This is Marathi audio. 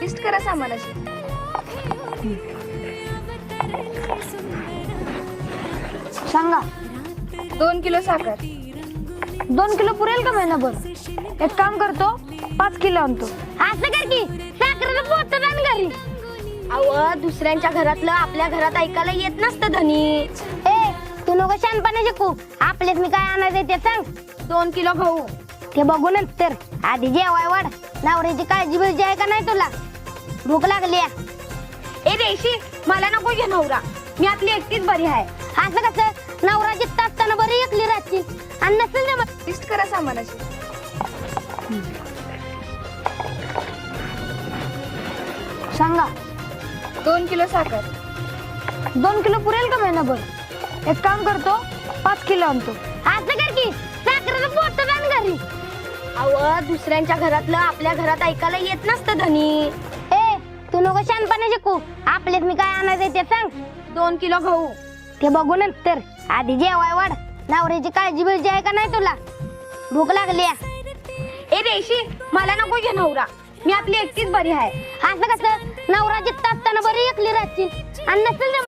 लिस्ट करा सामानाची. सांगा. 2 किलो साखर. 2 किलो पुरेल का महिनाभर? एक काम करतो, 5 किलो आणतो. असं कर की साखरेचं पोत आण घरी. अव दुसऱ्यांच्या घरातलं आपल्या घरात ऐकायला येत नसतं धनी. ए तू नको शानपणा शिकू. आपल्यात मी काय आणायचं ते सांग. 2 किलो गहू. ते बघू नंतर. आधी जेवाय वाढ. नवऱ्याची काळजी बिळजी आहे का नाही तुला? भूक लागली. ए देशी मला नको घे नवरा. मी आपली एकटीच बरी आहे. असं कसं? नवरा जित्त असताना बरी एकली राहची आणि नसेल जमत. लिस्ट करा सामानाची. सांगा. 2 किलो साखर. 2 किलो पुरेल का महिनाभर? एक काम करतो, 5 किलो आणतो. असं कर की साखरेचं पोत आण घरी. अव दुसऱ्यांच्या घरातलं आपल्या घरात ऐकायला येत नसतं धनी. ए तू नको शानपणा शिकू. आपल्यात मी काय आणायचं ते सांग. 2 किलो गहू. ते बघू नंतर. आधी जेवाय वाढ. नवऱ्याची काळजी बिळजी आहे का नाही तुला? भूक लागली. ए देशी मला नको घे नवरा. मी आपली एकटीच बरी आहे. असं कसं? नवरा जित्त असताना बरी एकली राहची आणि नसेल जमत.